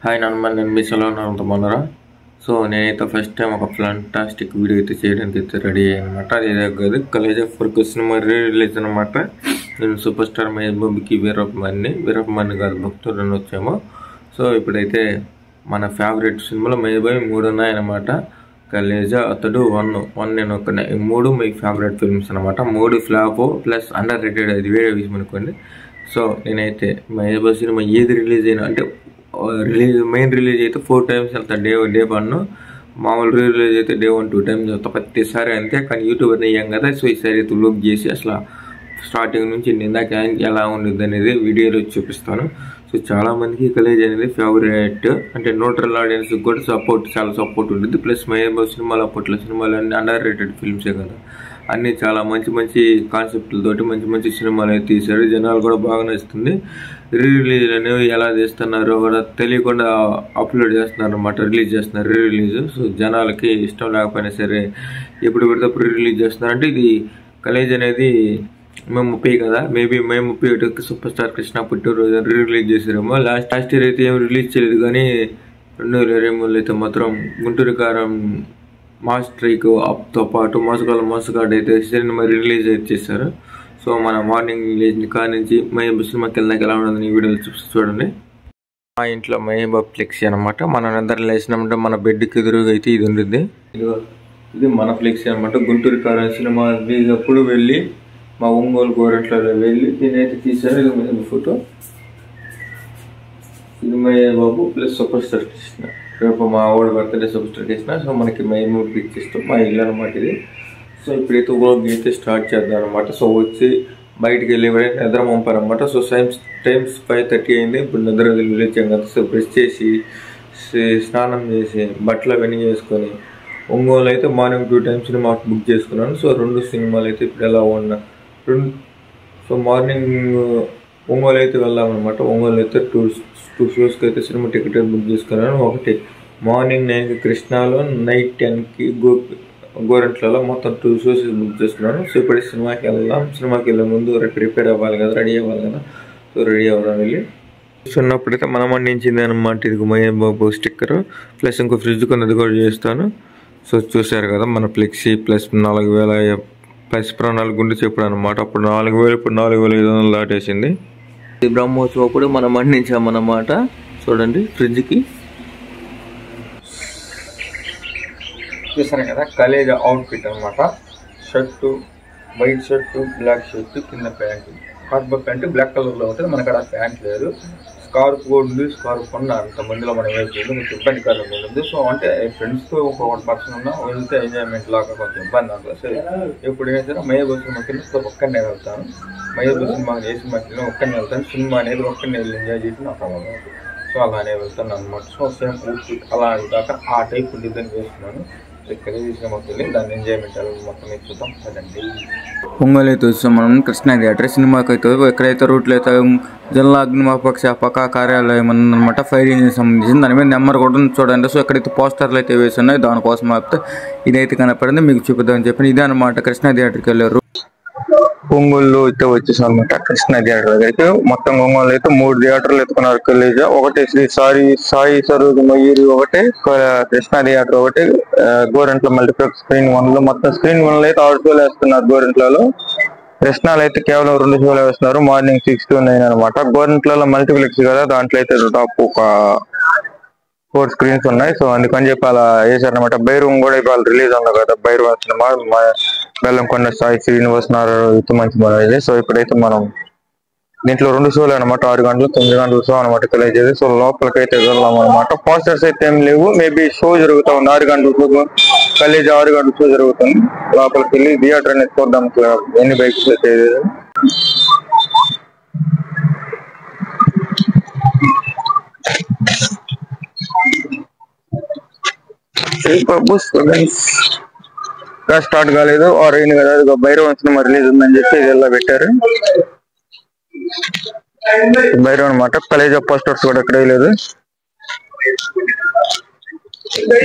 Hi నన్మల్ నేను మీ సెలవునంత మొన్నరా. So నేనైతే first time ఒక ఫ్యాంటాస్టిక్ వీడియో అయితే చేయడానికి అయితే రెడీ అయ్యానమాట. అది college of work cinema release అనమాట. నేను సూపర్ స్టార్ మహేష్ బాబుకి వీరప్పమన్ని కాదు భక్తులని వచ్చాము. సో ఇప్పుడైతే మన ఫేవరెట్ సినిమాలో మహేష్ బాబు 3 ఉన్నాయన్నమాట. కాలేజా, అతడు, వన్ నేను ఒక్కనే. ఈ 3 మై ఫేవరెట్ ఫిల్మ్స్ అనమాట. 3 ఫ్లాప్ ప్లస్ అండర్ రేటెడ్, అది వేరే విషయం అనుకోండి. సో నేనైతే మహేష్ బాబు సినిమా ఏది రిలీజ్ అయినా అంటే మెయిన్ రిలీజ్ అయితే 4 times వెళ్తా. డే 1, మామూలు రిలీజ్ అయితే డే 1 2 times వెళ్తా ప్రతిసారి అంతే. కానీ యూట్యూబర్ అయ్యాం కదా, సో ఈసారి అయితే వ్లాగ్ చేసి అసలు స్టార్టింగ్ నుంచి ఇందాక ఎలా ఉండేది అనేది వీడియోలో చూపిస్తాను. సో చాలామందికి కాలేజ్ అనేది ఫేవరెట్, అంటే న్యూట్రల్ ఆడియన్స్కి కూడా చాలా సపోర్ట్ ఉంటుంది. ప్లస్ మహేష్ బాబు సినిమాలు అప్పట్లో సినిమాలు అన్నీ అండర్ రేటెడ్ ఫిల్మ్సే కదా, అన్నీ చాలా మంచి కాన్సెప్ట్లతోటి మంచి సినిమాలు అయితే తీశారు. జనాలు కూడా బాగా నచ్చుతుంది. రిలీజ్ అనేవి ఎలా చేస్తున్నారో కూడా తెలియకుండా అప్లోడ్ చేస్తున్నారు అనమాట, రిలీజ్ చేస్తున్నారు రిలీజ్. సో జనాలకి ఇష్టం లేకపోయినా సరే ఎప్పుడు పెడితే అప్పుడు రిలీజ్ చేస్తున్నారు. అంటే ఇది కాలేజ్ అనేది మే 30 కదా, మేబీ మే 31కి సూపర్ స్టార్ కృష్ణ పుట్టినరోజు రిలీజ్ చేశారేమో. లాస్ట్ ఇయర్ అయితే ఏం రిలీజ్ చేయలేదు, కానీ 2023 అయితే మాత్రం గుంటూరు కారం మాస్ స్ట్రైక్ అప్తో పాటు మోసగాడు అయితే సినిమా రిలీజ్ అయితే చేశారు. సో మన మార్నింగ్ లేచిన కాడ నుంచి మహేష్ బాబు సినిమాకి వెళ్ళడానికి ఎలా ఉండదు ఈ వీడియోలో చూడండి. మా ఇంట్లో మహేష్ బాబు ఫ్లెక్సీ అనమాట. మనం నిద్ర లేచినామంటే మన బెడ్కి ఎదురుగా అయితే ఇది ఉంటుంది. ఇది మన ఫ్లెక్సీ అనమాట. గుంటూరు కారం సినిమా అప్పుడు వెళ్ళి మా ఒంగోలు గోరెంట్లలో వెళ్ళి నేనైతే తీశాను. ఇది మహేష్ ఫోటో, ఇది Mahesh Babu plus super star Krishna. రేపు మా ఆవిడ birthday super star Krishna. So మనకి మహేష్ బాబు పిక్ చేస్తాం, మా ఇల్లు అనమాట ఇది. సో ఇప్పుడైతే వ్లాగ్ అయితే స్టార్ట్ చేద్దాం అనమాట. సో వచ్చి బయటికి వెళ్ళి నిద్ర పంపారనమాట. సో టైమ్స్ 5:30 అయింది. ఇప్పుడు నిద్ర వెళ్ళొచ్చాం కదా. సో బ్రష్ చేసి స్నానం చేసి బట్టలు అవన్నీ చేసుకొని ఒంగోలు అయితే మార్నింగ్ 2 times సినిమా బుక్ చేసుకున్నాను. సో 2 సినిమాలు అయితే ఇప్పుడు ఎలా ఉన్నా సో మార్నింగ్ ఒంగోలు అయితే వెళ్దామన్నమాట. ఒంగోలు అయితే టూ షోస్కి అయితే సినిమా టికెట్ బుక్ చేసుకున్నాను. ఒకటి మార్నింగ్ 9కి కృష్ణాలో, నైట్ 10కి గోరెంట్లలో, మొత్తం 2 shows బుక్ చేసుకున్నాను. సో ఇప్పుడు సినిమాకి వెళ్దాం. సినిమాకి వెళ్ళే ముందు ప్రిపేర్ అవ్వాలి కదా, రెడీ అవ్వాలి కదా. సో రెడీ అవ్వడం వెళ్ళి చూస్తున్నప్పుడైతే మనం అందించింది అనమాట. ఇది మహేష్ బాబు స్టిక్కర్ ప్లస్ ఇంకో ఫ్రిడ్జ్ కొన్నది కూడా చేస్తాను. సో చూసారు కదా మన ఫ్లెక్సీ ప్లస్ 4000 ప్లస్ ప్రణాళిక గుండె చెప్పుడు అనమాట. అప్పుడు 4000, ఇప్పుడు 4500 దాటేసింది. ఈ బ్రహ్మోత్సవం అప్పుడు మనం అందించామన్నమాట. చూడండి ఫ్రిడ్జ్కి చూసాను కదా, కాలేజ్ అవుట్ఫిట్ అనమాట. Shirt, white shirt, black shirt, కింద ప్యాంటు, హార్బర్ ప్యాంటు బ్లాక్ కలర్లో ఉంటుంది. మనకు అక్కడ ప్యాంట్ లేదు. స్కార్ఫ్ కూడా ఉంది. స్కార్ఫ్ కొన్న అంతమందిలో మనం వేసుకుంటే కొంచెం ఇబ్బందికరంగా ఉంటుంది. సో అంటే ఫ్రెండ్స్తో ఒక పర్సన్ ఉన్నా వెళ్తే ఎంజాయ్మెంట్ లాగా కొంచెం ఇబ్బంది అవుతుంది. సరే ఎప్పుడైనా సరే మహేష్ బాబు సినిమాకి ఒక్కనే వెళ్తాను. మహేష్ బాబు సినిమాకి ఏ సినిమాకి ఒక్కనే వెళ్తాను. సినిమా అనేది ఒక్కనే వెళ్ళి ఎంజాయ్ చేసి నాకు అవ్వదు. సో అలానే వెళ్తాను అనమాట. సో సేమ్ అలా కాక ఆ టైప్ డిజైన్ వేసుకున్నాను. ఒంగోలు అయితే వచ్చాం మనం కృష్ణ థియేటర్ సినిమాకి అయితే. ఎక్కడైతే రూట్లో అయితే జిల్లా అగ్నిమాపక శాఖ కార్యాలయం ఉందన్నమాట, ఫైర్ ఇంజిన్ సంబంధించింది. దాని మీద నెంబర్ కూడా చూడండి. సో ఎక్కడైతే పోస్టర్లు అయితే వేసి ఉన్నాయి దానికోసం అయితే ఇదైతే కనపడింది, మీకు చూపిద్దామని చెప్పి. ఇదే అనమాట కృష్ణ థియేటర్కి వెళ్ళారు. ఒంగోలు అయితే వచ్చేసాం అనమాట కృష్ణ థియేటర్ దగ్గరికి. మొత్తం ఒంగోలు అయితే 3 థియేటర్లు ఎత్తుకున్నారు కాలేజ్. ఒకటి శ్రీ సాయి సరోజ మయూరి, ఒకటి కృష్ణ థియేటర్, ఒకటి గోరెంట్ల మల్టీప్లెక్స్ స్క్రీన్ 1 లో. మొత్తం స్క్రీన్ 1 లో అయితే 6 షోలు వేస్తున్నారు. గోరెంట్లలో కృష్ణాలు అయితే కేవలం 2 షోలు వేస్తున్నారు, మార్నింగ్ 6 to 9 అనమాట. గోరెంట్లలో మల్టీప్లెక్స్ కదా, దాంట్లో అయితే టాప్ ఒక 4 screens ఉన్నాయి. సో అందుకని చెప్పి అలా వేసారనమాట. బైరవం కూడా ఇవాళ రిలీజ్ ఉంది కదా, బైరవం సినిమా బెల్లంకొండ సాయి శ్రీనివాస్ నారాయణ మంచి బాగా. సో ఇప్పుడైతే మనం దీంట్లో 2 షోలు అనమాట, 6 గంటలు 9 గంటల షో అనమాట కాలేజ్. సో లోపలికి అయితే వెళ్దాం అనమాట. పోస్టర్స్ అయితే ఏం లేవు, మేబీ షో జరుగుతా ఉంది 6 గంటల షో. కాలేజ్ 6 గంటల షో జరుగుతుంది. లోపలికి వెళ్ళి థియేటర్ అనేది చూద్దాం ఎన్ని బైక్స్ అయితే. స్టార్ట్ కాలేదు, 6 అయింది కదా. భైరవం సినిమా రిలీజ్ ఉందని చెప్పి ఇలా పెట్టారు. భైరవం అనమాట. కాలేజ్ పోస్టర్స్ కూడా ఎక్కడ లేదు.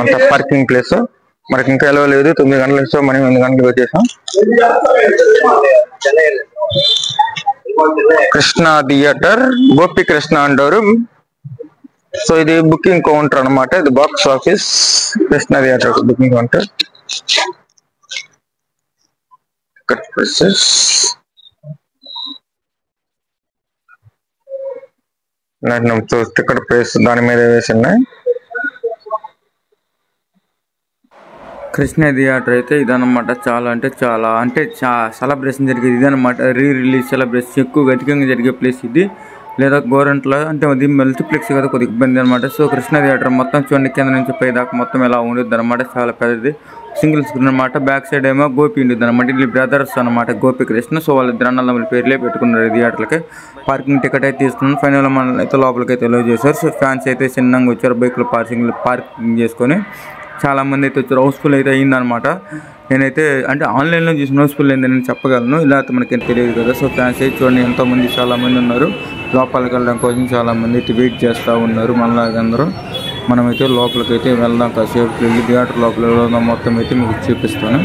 అంత పార్కింగ్ ప్లేస్ మనకి ఇంకా ఎలా లేదు. 9 గంటల నుంచి మనం 8 గంటలకు వచ్చేసాం. కృష్ణ థియేటర్, గోపి కృష్ణ అంటారు. సో ఇది బుకింగ్ కౌంటర్ అన్నమాట. ఇది box office Krishna theatre booking counter. ఇక్కడ ప్రైసెస్ టికెట్ ప్రైస్ దాని మీద వేసి ఉన్నాయి. కృష్ణ థియేటర్ అయితే ఇదన్నమాట. చాలా సెలబ్రేషన్ జరిగేది ఇదన్నమాట. రిలీజ్ సెలబ్రేషన్ ఎక్కువగా అధికంగా జరిగే ప్లేస్ ఇది. లేదా గోరంట్లో అంటే అది మల్టీప్లెక్స్ కదా, కొద్దిగా ఇబ్బంది అనమాట. సో కృష్ణ థియేటర్ మొత్తం చూడండి, కింద నుంచి పై దాకా మొత్తం ఎలా ఉండేది అనమాట. చాలా పెద్దది, సింగిల్ స్క్రీన్ అనమాట. బ్యాక్ సైడ్ ఏమో గోపి ఉండేది అనమాట. వీళ్ళు బ్రదర్స్ అనమాట, గోపి కృష్ణ. సో వాళ్ళిద్దరు అన్నదమ్ముల పేర్లే పెట్టుకున్నారు థియేటర్లకి. పార్కింగ్ టికెట్ అయితే తీసుకున్నాను. ఫైనల్ మన అయితే లోపలికి అయితే ఎలో చేశారు. సో ఫ్యాన్స్ అయితే చిన్నగా వచ్చారు, బైక్లో పార్కింగ్ చేసుకొని. చాలా మంది అయితే వచ్చారు. హౌస్ఫుల్ అయితే అయిందనమాట. నేనైతే అంటే ఆన్లైన్లో చూసిన హౌస్ఫుల్ అయింది నేను చెప్పగలను, ఇలా అయితే మనకేం తెలియదు కదా. సో ఫ్యాన్స్ అయితే చూడండి ఎంతోమంది, చాలామంది ఉన్నారు. లోపలికి వెళ్ళడం కోసం చాలామంది అయితే వెయిట్ చేస్తూ ఉన్నారు మనలాగా అందరూ. మనమైతే లోపలికి అయితే వెళ్దాం, కాసేపు వెళ్ళి థియేటర్ లోపల వెళ్దాం, మొత్తం అయితే మీకు చూపిస్తాను.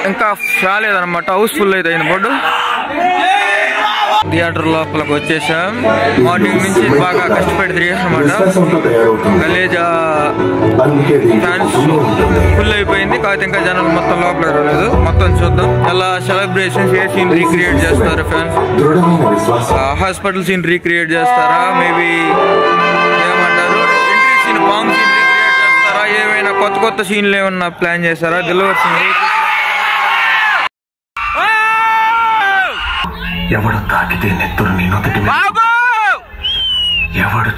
ఇంకా రాలేదన్నమాట, హౌస్ఫుల్ అయితే అయింది బోర్డు. థియేటర్ లోపలికి వచ్చేసాం. మార్నింగ్ నుంచి బాగా కష్టపడి తిరిగేసామన్నమాట. గలేజా ఫ్యాన్స్ ఫుల్ అయిపోయింది. కాకపోతే ఇంకా జనాలు మొత్తం లోపలికి రాలేదు. మొత్తం చూద్దాం ఎలా సెలబ్రేషన్స్ ఏ సీన్ రీక్రియేట్ చేస్తారు ఫ్యాన్స్. హాస్పిటల్ సీన్ రీక్రియేట్ చేస్తారా, మేబీ ఏమంటారు entry scene, bomb scene recreate చేస్తారా, ఏమైనా కొత్త సీన్లు ఏమన్నా ప్లాన్ చేస్తారా, డెలివరీ సీన్. ఎవడు తాకితే నెత్తురు నీ నొదటి మీద, ఎవడు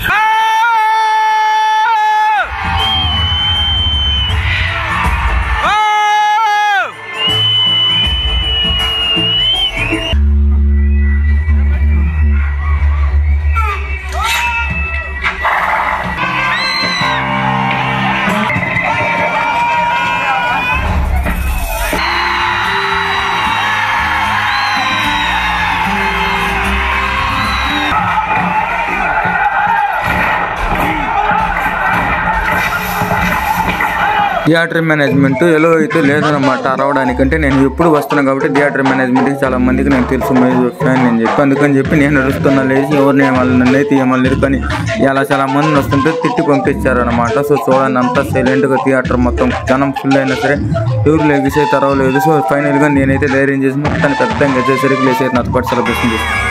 థియేటర్ మేనేజ్మెంట్ ఎలా అయితే లేదన్నమాట రావడానికంటే. నేను ఎప్పుడు వస్తున్నాను కాబట్టి థియేటర్ మేనేజ్మెంట్కి చాలా మందికి నేను తెలుసు, ఫ్యాన్ అని చెప్పి. అందుకని చెప్పి నేను నడుస్తున్నా, లేచి ఎవరిని నన్ను అయితే ఏమలేదు. కానీ ఇలా చాలా మంది వస్తుంటే తిట్టి పంపించారు అనమాట. సో చూడండి అంతా సైలెంట్గా థియేటర్ మొత్తం జనం ఫుల్ అయినా సరే ఎవరు లెగిసే తరవలేదు. సో ఫైనల్గా నేనైతే ధైర్యం చేసి మొత్తాన్ని పెద్దగా వచ్చేసరికి లేచి అయితే నాతో పాటు సెలబ్రేషన్ చేస్తాను.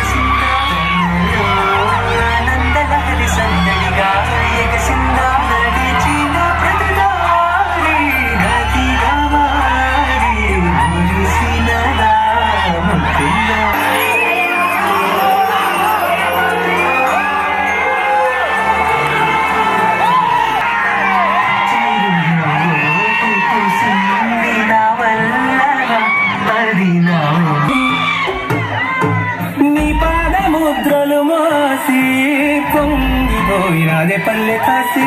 పల్లె కాసి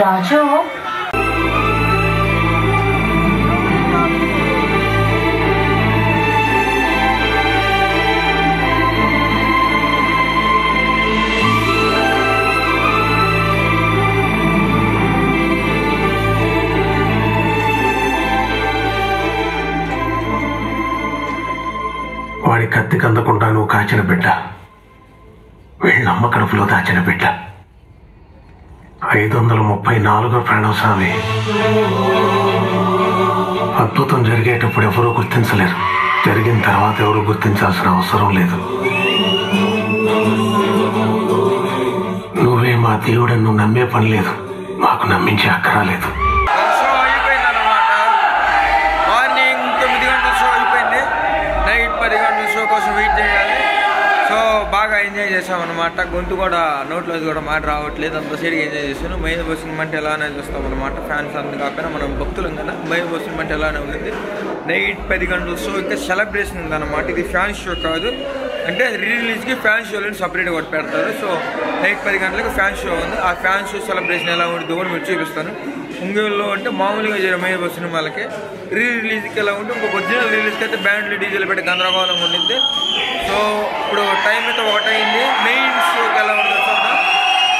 రాజు వాడి కత్తికి అందకుండా నువ్వు కాచిన బిడ్డ, వీళ్ళమ్మ కడుపులో దాచిన బిడ్డ. 534 ప్రాణం స్వామి. అద్భుతం జరిగేటప్పుడు ఎవరూ గుర్తించలేరు, జరిగిన తర్వాత ఎవరు గుర్తించాల్సిన అవసరం లేదు. నువ్వే మా దేవుడని నువ్వు నమ్మే పని లేదు, మాకు నమ్మించే అక్కరా లేదు. మార్నింగ్ 9 గంటల షో అయిపోయింది. నైట్ 10 గంటల షో కోసం వెయిట్ చేయాలి. సో బాగా ఎంజాయ్ చేసామన్నమాట. గొంతు కూడా నోట్లో కూడా మాట రావట్లేదు, అంత సైడ్గా ఎంజాయ్ చేశాను. మహేంద్ర సినిమా అంటే ఎలానే చూస్తామన్నమాట. ఫ్యాన్స్ అంత కాకపోయినా మనం భక్తులం కదా. మహేంద్ర సినిమా అంటే ఎలానే ఉంది. నైట్ 10 గంటల షో ఇంకా సెలబ్రేషన్ ఉందన్నమాట. ఇది ఫ్యాన్స్ షో కాదు, అంటే రిలీజ్కి ఫ్యాన్స్ షోలను సపరేట్గా ఒకటి పెడతారు. సో నైట్ 10 గంటలకు ఫ్యాన్స్ షో ఉంది. ఆ ఫ్యాన్స్ షో సెలబ్రేషన్ ఎలా ఉంటుంది కూడా మీరు చూపిస్తాను. ఒంగోలులో అంటే మామూలుగా మహేంద్ర సినిమాలకి రిలీజ్కి ఎలా ఉంటే ఇంకొక ఒరిజినల్ రిలీజ్కి అయితే బ్యాండ్లు డీజేలు పెట్టి గందరగోళంగా ఉండింది. సో ఇప్పుడు టైం అయితే 1 అయింది. మెయిన్ షోకి ఎలా ఉంటుందో చూద్దాం.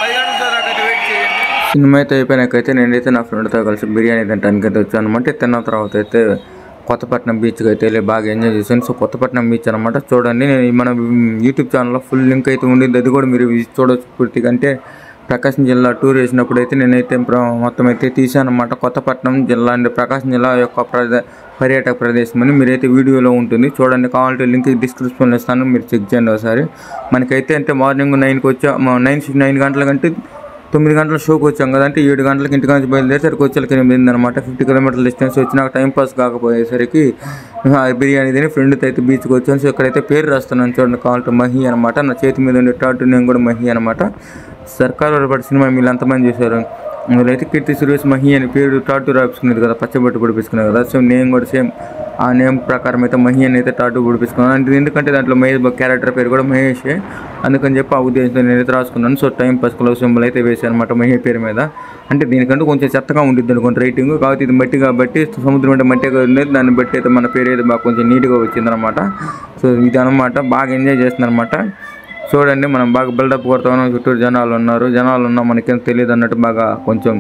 10 గంటల షో దాకా అయితే వెయిట్ చేయండి. సినిమా అయితే అయిపోయినాకైతే నేనైతే నా ఫ్రెండ్తో కలిసి బిర్యానీ తినడానికి అయితే వచ్చాను అనమాట. తిన్న తర్వాత అయితే కొత్తపట్నం బీచ్కి అయితే వెళ్ళి బాగా ఎంజాయ్ చేశాను. సో కొత్తపట్నం బీచ్ అనమాట. చూడండి, నేను మన యూట్యూబ్ ఛానల్లో ఫుల్ లింక్ అయితే ఉండింది, అది కూడా మీరు చూడవచ్చు పూర్తిగా. అంటే ప్రకాశం జిల్లా టూర్ వేసినప్పుడు అయితే నేనైతే మొత్తం అయితే తీసాను అనమాట. కొత్తపట్నం జిల్లా అంటే ప్రకాశం జిల్లా యొక్క పర్యాటక ప్రదేశం అని మీరైతే వీడియోలో ఉంటుంది చూడండి. కావాలంటే లింక్ డిస్క్రిప్షన్లో ఇస్తాను, మీరు చెక్ చేయండి ఒకసారి. మనకైతే అంటే మార్నింగ్ 9కి వచ్చా, 9 గంటల కంటే 9 గంటల షోకి వచ్చాం కదా. అంటే 7 గంటలకు ఇంటికి నుంచి బయలుదేరేసరికి వచ్చేసరికి 8 అనమాట. 50 కిలోమీటర్ల డిస్టెన్స్ వచ్చినాక టైంపాస్ కాకపోయేసరికి బిర్యానీ తిని ఫ్రెండ్తో అయితే బీచ్కి వచ్చాను. సో ఇక్కడైతే పేరు రాస్తున్నాను చూడండి, కావాలంటే మహి అనమాట. నా చేతి మీద ఉండే టాటూ నేను కూడా మహి అనమాట. సర్కార్ వారి సినిమా మీరు ఎంతమంది చూశారు? అందులో అయితే కీర్తి సురేష్ మహి అని పేరు టాటూ రాపించుకునేది కదా, పచ్చబొట్టు పొడిపించుకునేది కదా. సో నేను కూడా సేమ్ ఆ నేమ్ ప్రకారం అయితే మహి అని అయితే టాటూ పొడిపించుకున్నాను. అంటే ఎందుకంటే దాంట్లో మహేష్ క్యారెక్టర్ పేరు కూడా మహేషే, అందుకని చెప్పి ఆ ఉద్దేశంతో నేనైతే రాసుకున్నాను. So time pass love symbol అయితే వేసాను అనమాట మహి పేరు మీద. అంటే దీనికంటే కొంచెం చెత్తగా ఉంటుంది అనుకోండి రైటింగ్, కాబట్టి ఇది మట్టి కాబట్టి సముద్రం అంటే మట్టిగా ఉండేది, దాన్ని బట్టి అయితే మన పేరు అయితే బాగా కొంచెం నీట్గా వచ్చిందనమాట. సో ఇది అనమాట, బాగా ఎంజాయ్ చేస్తుందన్నమాట. చూడండి, మనం బాగా బిల్డప్ కొడతామని చుట్టూరు జనాలు ఉన్నా మనకేం తెలియదు అన్నట్టు బాగా కొంచెం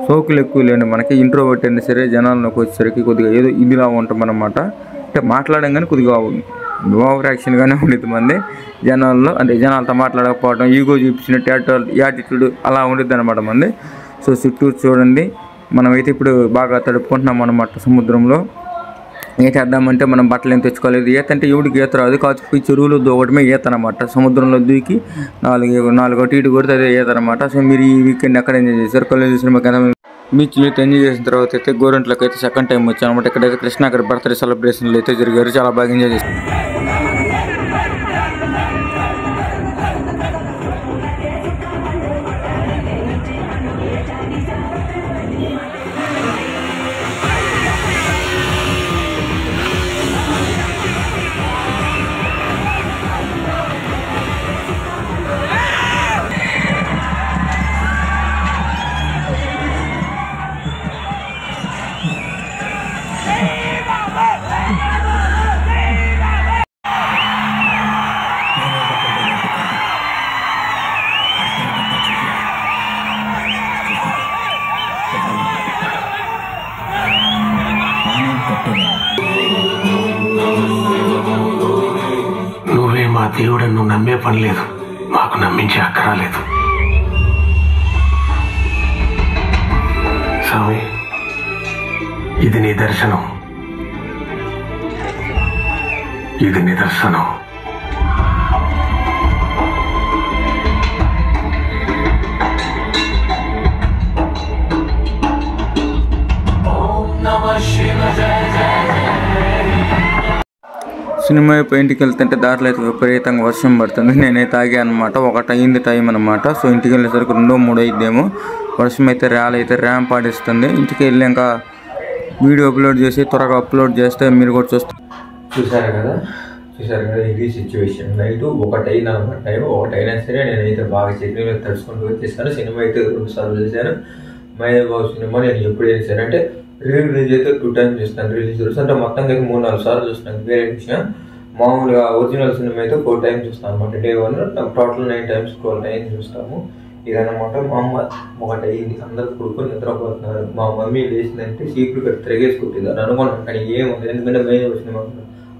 సోకులు ఎక్కువ లేండి. మనకి ఇంట్రోవర్ట్ అయినా సరే జనాల్లోకి వచ్చేసరికి కొద్దిగా ఏదో ఇదిలా ఉంటాం అన్నమాట. అంటే మాట్లాడడం కానీ కొద్దిగా ఓవర్ యాక్షన్గానే ఉండేది మంది జనాల్లో. అంటే జనాలతో మాట్లాడకపోవడం, ఈగో చూపించినట్టు యాటిట్యూడ్ అలా ఉండేది అనమాట మంది. సో చుట్టూరు చూడండి, మనమైతే ఇప్పుడు బాగా తడుపుకుంటున్నాం అనమాట సముద్రంలో. ఈత వేద్దామంటే మనం బట్టలు ఏం తెచ్చుకోలేదు. ఈత అంటే ఎవడికి ఈత రాదు, కాకపోతే చెరువులో దూకడమే ఈత అనమాట. సముద్రంలో దూకి 4 అటు ఇటు కొడితే అదే ఈత అనమాట. సో మీరు ఈ వీకెండ్ ఎక్కడ ఎంజాయ్ చేశారు? కాలేజ్ సినిమా కదా బీచ్లో అయితే ఎంజాయ్ చేసిన తర్వాత అయితే గోరంట్లోకి అయితే సెకండ్ టైం వచ్చాను అనమాట. ఇక్కడైతే కృష్ణ గారి బర్త్డే సెలబ్రేషన్లు అయితే జరిగారు, చాలా బాగా ఎంజాయ్ చేశారు. నువ్వే మా దేవుడని నువ్వు నమ్మే పని లేదు, మాకు నమ్మించే అక్కరాలేదు. స్వామి, ఇది నీ దర్శనం, ఇది నిదర్శనం. సినిమా అయిపోయి ఇంటికి వెళ్తుంటే దారిలో అయితే విపరీతంగా వర్షం పడుతుంది. నేనైతే ఆగాను అనమాట. 1 అయింది టైం అనమాట. సో ఇంటికి వెళ్ళేసరికి 2, 3 అయిద్దేమో. వర్షం అయితే ర్యాంప్ ఆడిస్తుంది. ఇంటికి వెళ్ళి ఇంకా వీడియో అప్లోడ్ చేసి త్వరగా అప్లోడ్ చేస్తే మీరు కూడా చూసారు కదా ఇది సిచ్యువేషన్. నైట్ 1 అయింది అనమాట. టైం 1 అయినా సరే నేనైతే బాగా చట్నీలో తడుచుకుంటూ వచ్చేసాను. సినిమా అయితే 2 సార్లు చూశాను. మహేష్ బాబు సినిమా నేను ఎప్పుడు చేశాను అంటే రిలీజ్ అయితే 2 టైమ్స్ చూస్తాను. రిలీజ్ చూస్తాను అంటే మొత్తంగా అయితే 3-4 సార్లు చూస్తాను. వేరే విషయం, మామూలుగా ఒరిజినల్ సినిమా అయితే 4 టైమ్స్ చూస్తాను అనమాట. డే 1 టోటల్ 9 టైమ్స్ 12 టైమ్స్ చూస్తాము. ఇదన్నమాట. మా అమ్మ 1 అయింది, అందరు కొడుకుని నిద్రపోతున్నారు. మా మమ్మీ లేచిందంటే సీట్లు పెట్టి తిరిగేసుకుంటుంది అని అనుకున్నాను, కానీ ఏముంది ఎందుకంటే మహేష్ సినిమా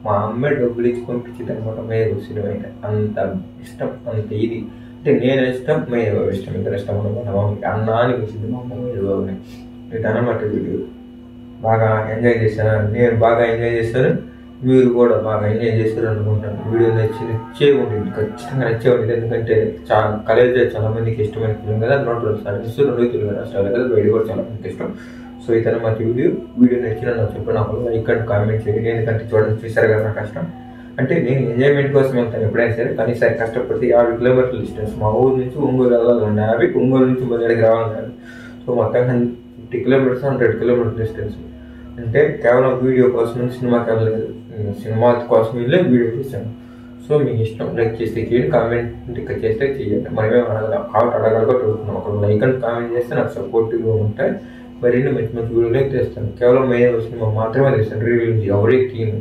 మా అమ్మాయి డబ్బులు ఇచ్చి పంపించింది అనమాట. మహేష్ సినిమా అంటే అంత ఇష్టం, అంత ఇది అంటే నేను ఇష్టం, మహేష్ బాబు ఇష్టం, ఇద్దరు ఇష్టం అనమాట. మా మమ్మీకి అన్నా అనిపించింది మా అమ్మ మహేష్ బాబుని. ఇదన్నమాట వీడియో. బాగా ఎంజాయ్ చేశాను, నేను బాగా ఎంజాయ్ చేశాను, మీరు కూడా బాగా ఎంజాయ్ చేశారు అనుకుంటున్నాను. వీడియో నచ్చే ఉంటుంది, ఖచ్చితంగా నచ్చే ఉంటుంది. ఎందుకంటే కాలేజ్ చాలా మందికి ఇష్టమైన ఫిల్మ్ కదా. 2 తెలుగు రాష్ట్రాలు కదా, బయట కూడా చాలా మందికి ఇష్టం. సో ఇదన్నమాట వీడియో నచ్చిన నాకు చెప్పిన నాకు లైక్ అండ్ కామెంట్ చేయండి. ఎందుకంటే చూసారు కదా నా కష్టం. అంటే నేను ఎంజాయ్మెంట్ కోసం వెళ్తాను ఎప్పుడైనా సరే, కానీ సరే కష్టపడితే 50 కిలోమీటర్ల డిస్టెన్స్ మా ఊరు నుంచి ఒంగోలు వెళ్ళాలండి, 50 ఒంగోలు నుంచి మళ్ళీ రావాలన్నారు. సో మొత్తంగా 50 కిలోమీటర్స్ 100 కిలోమీటర్ డిస్టెన్స్. అంటే కేవలం వీడియో కోసం సినిమాకి వెళ్ళలేదు, సినిమా కోసం వెళ్ళి వీడియో తీసాను. సో మీ ఇష్టం, లైక్ చేస్తే చేయండి, కామెంట్ ఇక్కడ చేస్తే చేయండి, మనమే అడగలం కాబట్టి అడగలుగా అడుగుతున్నాం. ఒక లైక్ అండ్ కామెంట్ చేస్తే నాకు సపోర్టివ్గా ఉంటాయి. మరిన్ని మంచి మంచి వీడియోలు తెస్తాను. కేవలం మేము సినిమా మాత్రమే తెస్తాను, రివ్యూ ఎవరే తీను.